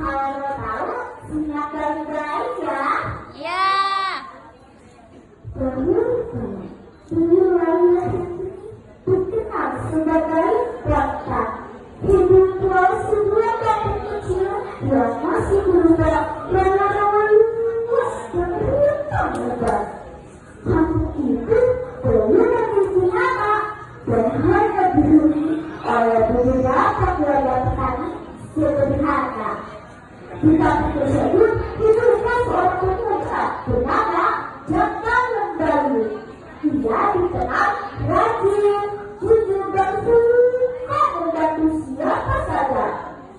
Kalau tahu, ingat baik-baik ya. Ya. Dulu dikenal sebagai Batak. Hidup tua sebuah kampung kecil yang masih berubah rawa-rawa luas dan berlimpah lebat. Kampung itu belum memiliki nama dan hanya dihuni oleh beberapa keluarga petani sederhana. Di kampung tersebut hiduplah seorang pemuda bernama Jaka Lembayu. Dia dikenal rajin, jujur dan suka membantu siapa saja.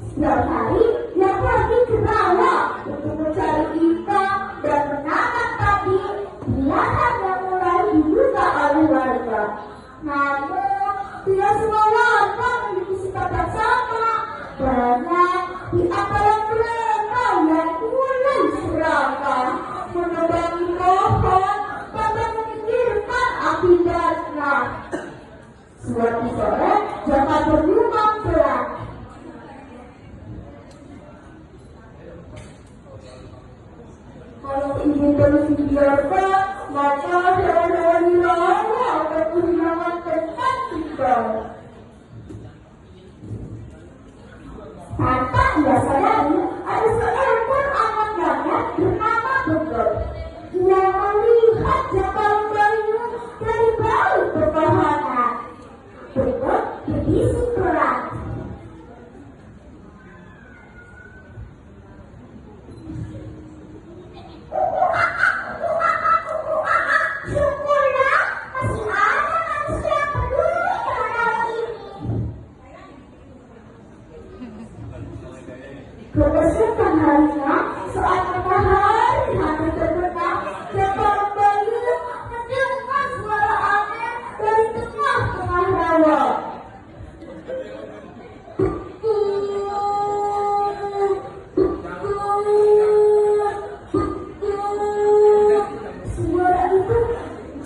Setiap hari dia pergi ke rawa untuk mencari ikan dan menanam padi. Dia hanya mulai diduga oleh warga. Namun tidak semua warga memiliki sikap yang sama. Banyak di antara mereka yang mulai serakah, menebangi pohon tanpa memikirkan akibatnya. Suatu sore, Jaka berlumah pulang. Kalau ingin terus dibiarkan, maka hewan-hewan di rawa akan kehilangan tempat tinggal. Tanpa ia sadari, ada seekor anak gagak bernama Begot. Ia melihat Jaka Lembayu dari balik pepohonan. Begot berbisik keras. Syukurlah masih ada manusia yang peduli dengan hal ini. Keesokan harinya, saat matahari hampir terbenam, Jaka Lembayu mendengar suara aneh dari tengah-tengah rawa. Suara itu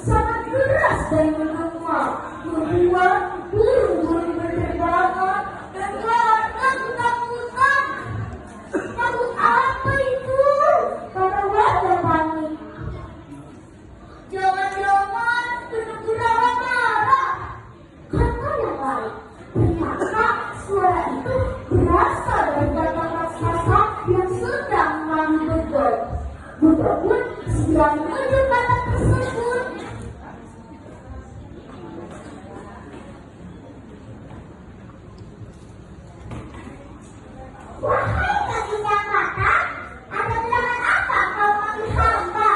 sangat keras dan menggema, membuat burung-burung berterbangan dan warga ketakutan. Takut apa itu? Para warga panik. Jangan-jangan penduduk rawa marah. Kata yang lain, ternyata suara itu berasal dari batang raksasa yang sedang memanggil Begot. Begot pun segera menuju batang tersebut. Wahai kakinya mata, ada gerangan apa kau panggil hamba?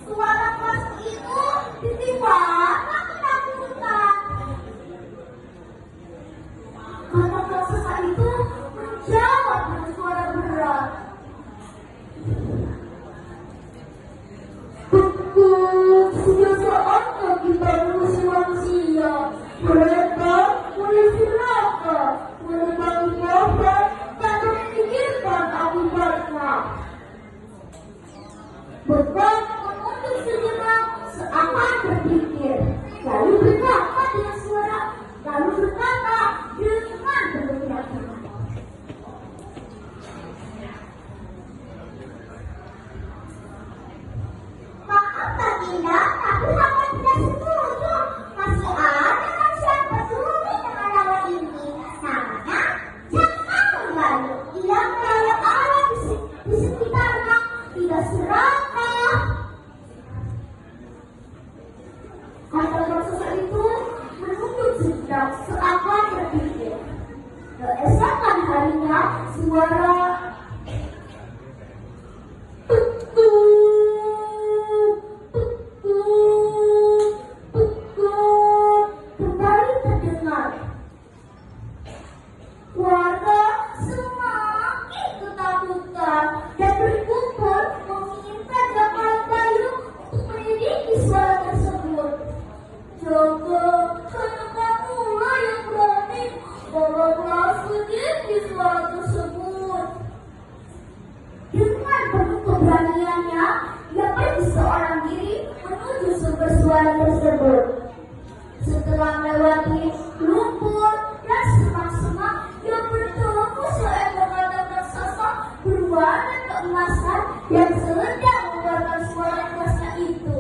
Suara keras itu tiba-tiba ketakutan. Kata raksasa itu menjawab dengan suara berat. Betul, sudah saatnya kita mengusir manusia. Mereka mulai celaka, menebangi pohon tanpa memikirkan akibatnya. Begot menunduk sejenak seakan berpikir, lalu berkata dengan suara, lalu berkata dengan penuh keyakinan. Maaf Baginda, tapi hamba tidak setuju. Masih ada manusia yang peduli dengan rawa ini. Namanya Jaka Lembayu. Ia merawat alam di sekitarnya, tidak serakah. Kata raksasa itu menunduk sejenak seakan berpikir. Keesokan harinya, suara kembali terdengar. Warga semakin ketakutan dan berkumpul menginginkan Jaka Lembayu untuk menyelidiki suara tersebut. Jaka, hanya kamulah yang berani membawa sedikit suara tersebut. Dengan penuh keberaniannya, ia pergi seorang diri menuju sumber suara tersebut. Setelah melewati lumpur dan semak-semak, ia bertemu seekor badak raksasa berwarna keemasan yang sedang mengeluarkan suara kerasnya itu.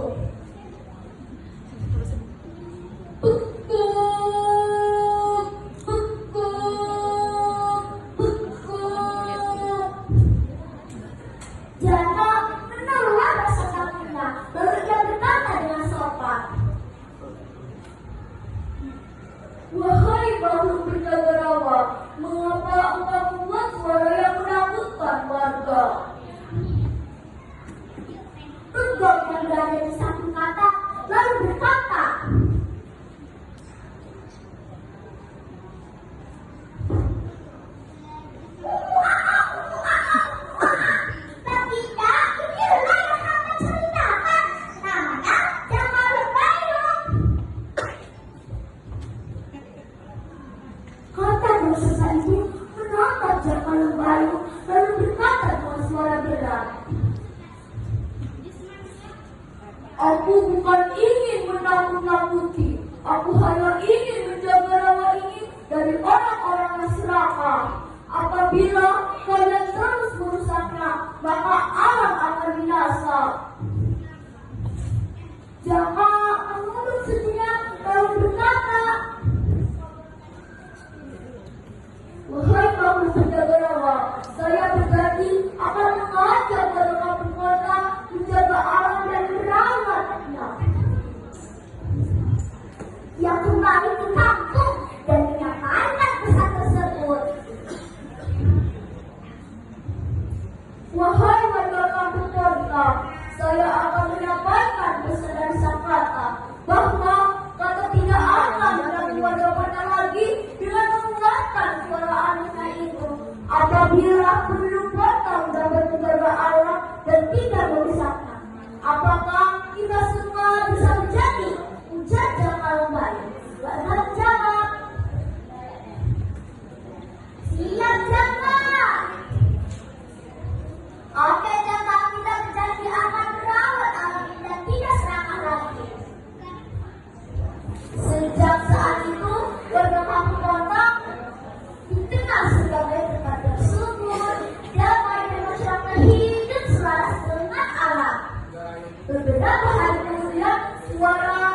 Jaka menelan rasa takutnya, lalu ia berkata dengan sopan, "Wahai makhluk berjaga rawa, mengapa engkau membuat suara yang menakutkan warga?" Tegak yang berada di samping kata lalu berkata, raksasa itu menatap Jaka Lembayung lalu berkata dengan suara berat, "Aku bukan ingin menakut-nakuti, aku hanya ingin menjaga rawa ini dari orang-orang yang serakah. Apabila kalian terus merusaknya, maka alam akan binasa." Jaka menunduk sejenak lalu berkata, "Wahai makhluk penjaga rawa, saya berjanji akan mengajak pada kampung kota menjaga alam dan merawatnya." Ia kembali ke kampung dan menyampaikan pesan tersebut. "Wahai warga kampung kota, saya akan menyampaikan pesan dari sang kata bahwa kata tidak akan mengganggu warga kota lagi dengan mengeluarkan suara anehnya itu. Apabila penduduk kota mendapat menjaga alam dan tidak merusaknya, apakah kita semua bisa menjadi?" ujar Jaka Lembayung. Warga menjawab, "Siap Jaka." "Oke Jaka, kita berjanji akan merawat alam dan tidak serakah lagi." Sejak saat itu, warga kampung kota dikenal sebagai tempat bersubur, damai dan masyarakat hidup selaras dengan alam. Beberapa hari kemudian, suara